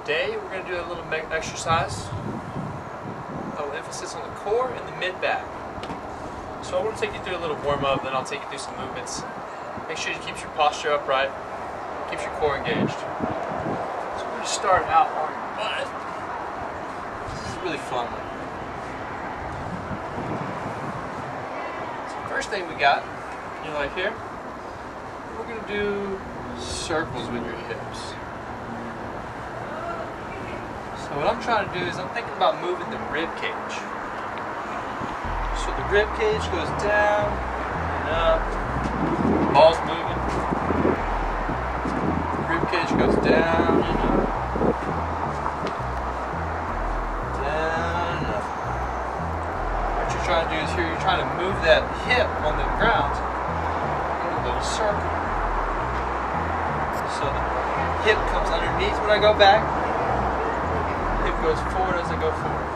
Today we're going to do a little exercise. Emphasis on the core and the mid-back. So I want to take you through a little warm-up, then I'll take you through some movements. Make sure you keep your posture upright, keeps your core engaged. So we're going to start out on your butt. This is a really fun one. So first thing we got, like here, we're going to do circles with your hips. So what I'm trying to do is I'm thinking about moving the rib cage. So the rib cage goes down and up, ball's moving. The rib cage goes down and up, down and up. What you're trying to do is here you're trying to move that hip on the ground in a little circle. So the hip comes underneath when I go back. Hip goes forward as I go forward.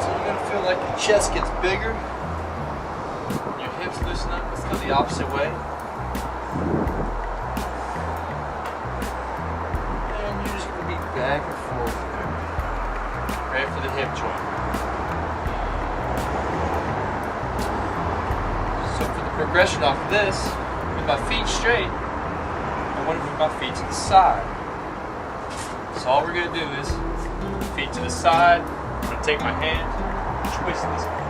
So you're going to feel like your chest gets bigger, your hips loosen up. Let's go the opposite way. And you're just going to be back and forth there. Ready for the hip joint. So for the progression off of this, with my feet straight, I want to move my feet to the side. So all we're going to do is feet to the side. I'm going to take my hand, twist this way.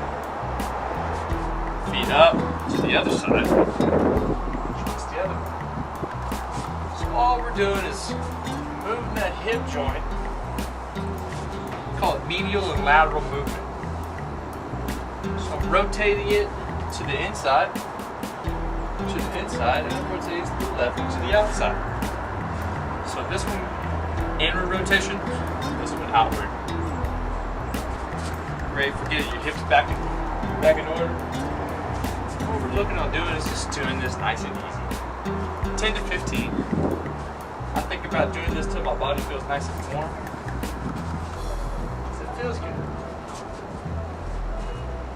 Feet up to the other side, twist the other way. So all we're doing is moving that hip joint. We call it medial and lateral movement. So I'm rotating it to the inside, and I'm rotating to the left and to the outside. So this one, inward rotation, this one outward. Ready for getting your hips back in order. What we're looking at doing is just doing this nice and easy. 10 to 15. I think about doing this till my body feels nice and warm. Because it feels good.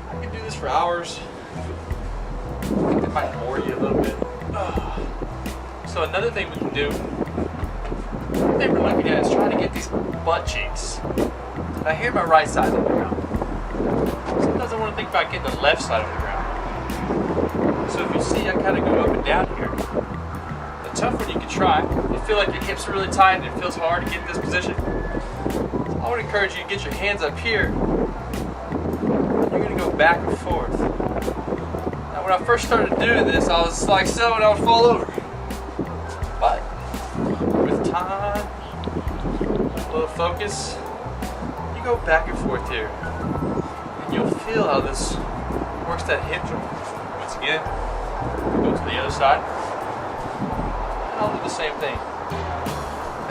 I can do this for hours. I think it might bore you a little bit. So another thing we can do, what they were looking at is trying to get these butt cheeks. Now here my right side on the ground. Sometimes I want to think about getting the left side on the ground. So if you see I kind of go up and down here. The tough one you can try, you feel like your hips are really tight and it feels hard to get in this position. So I would encourage you to get your hands up here. You're going to go back and forth. Now when I first started doing this, I was like so and I would fall over. But with time, a little focus, you go back and forth here. And you'll feel how this works that hip joint. Once again, go to the other side. And I'll do the same thing.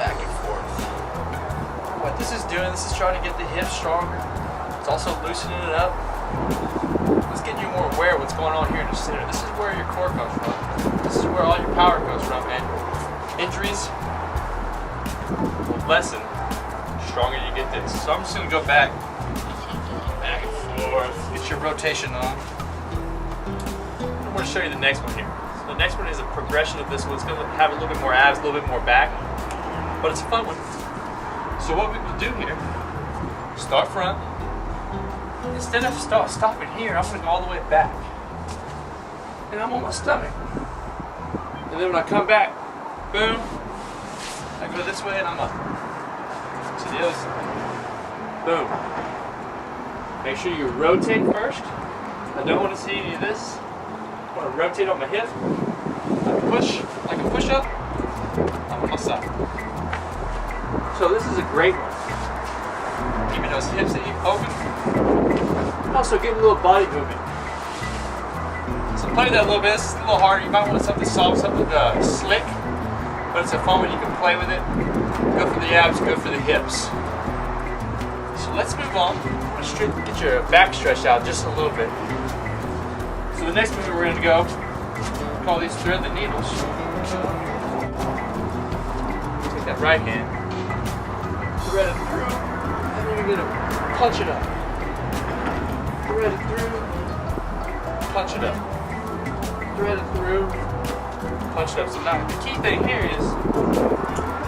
Back and forth. What this is doing, this is trying to get the hips stronger. It's also loosening it up. It's getting you more aware of what's going on here in the center. This is where your core comes from. This is where all your power comes from, man. Injuries will lessen the stronger you get this. So I'm just going to go back and forth, get your rotation on. I'm going to show you the next one here. So the next one is a progression of this one. It's going to have a little bit more abs, a little bit more back, but it's a fun one. So what we will do here, start front. Instead of stopping here, I'm going to go all the way back. And I'm on my stomach. And then when I come back, boom, I go this way and I'm up. To the other side. Boom. Make sure you rotate first. I don't want to see any of this. I want to rotate on my hip. Like a push up. I'm on my side. So this is a great one. Keeping those hips open. Also getting a little body movement. So play that a little bit. It's a little harder. You might want something soft, something slick. But it's a fun one, you can play with it. Go for the abs, go for the hips. So let's move on. Get your back stretched out just a little bit. So the next movement we're going to go, we call these thread the needles. Take that right hand, thread it through, and then you're going to punch it up. Thread it through, punch it up. Thread it through, punch it up. So now the key thing here is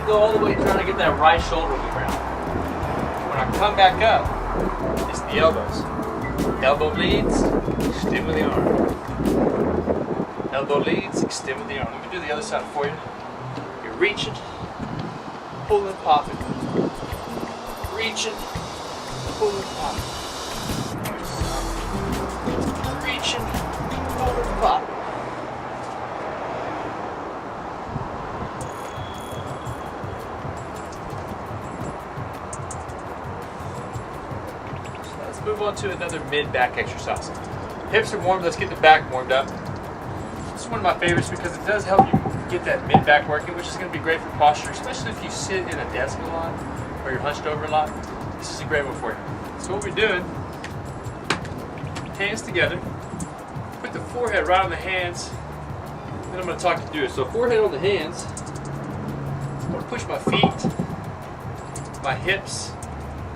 go all the way trying to get that right shoulder on the ground. When I come back up, it's the elbows. Elbow leads, extend with the arm. Elbow leads, extend with the arm. Let me do the other side for you. You're reaching, pulling, popping. Reaching, pulling, popping. Reaching, pulling, popping. Move on to another mid-back exercise. Hips are warm, let's get the back warmed up. This is one of my favorites because it does help you get that mid-back working, which is going to be great for posture, especially if you sit in a desk a lot or you're hunched over a lot. This is a great one for you. So what we're doing, hands together, put the forehead right on the hands, then I'm going to talk you through it. So forehead on the hands, I'm going to push my feet, my hips,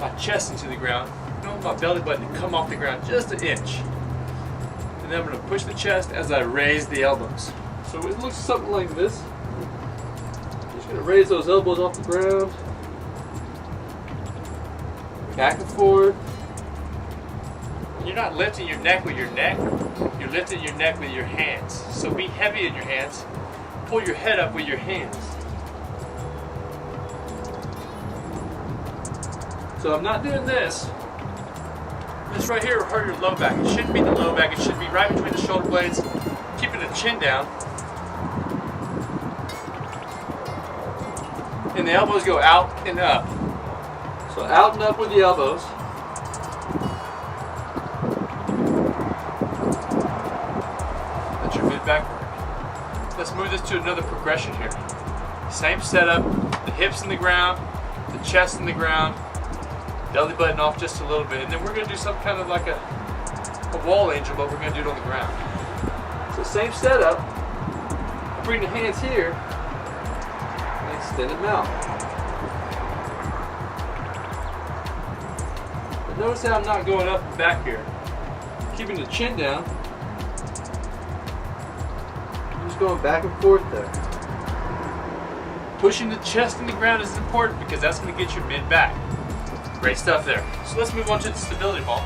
my chest into the ground. I want my belly button to come off the ground just an inch. And then I'm going to push the chest as I raise the elbows. So it looks something like this. Just going to raise those elbows off the ground. Back and forth. You're not lifting your neck with your neck. You're lifting your neck with your hands. So be heavy in your hands. Pull your head up with your hands. So I'm not doing this. This right here will hurt your low back. It shouldn't be the low back. It should be right between the shoulder blades, keeping the chin down. And the elbows go out and up. So out and up with the elbows. That's your mid-back work. Let's move this to another progression here. Same setup, the hips in the ground, the chest in the ground, belly button off just a little bit, and then we're going to do some kind of like a wall angel, but we're going to do it on the ground. So same setup, bring the hands here, and extend them out. But notice how I'm not going up and back here. Keeping the chin down. I'm just going back and forth there. Pushing the chest in the ground is important because that's going to get your mid-back. Great stuff there. So let's move on to the stability ball.